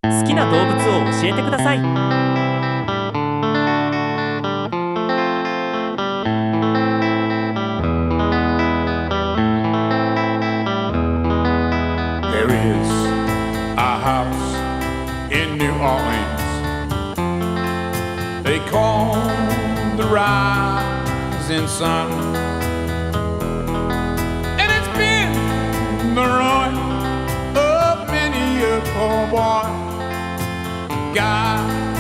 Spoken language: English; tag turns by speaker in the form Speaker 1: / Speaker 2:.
Speaker 1: 好きな動物を教えてください。
Speaker 2: There is a house in New Orleans they call the rising sun, and it's been the ruin of many a poor boy. God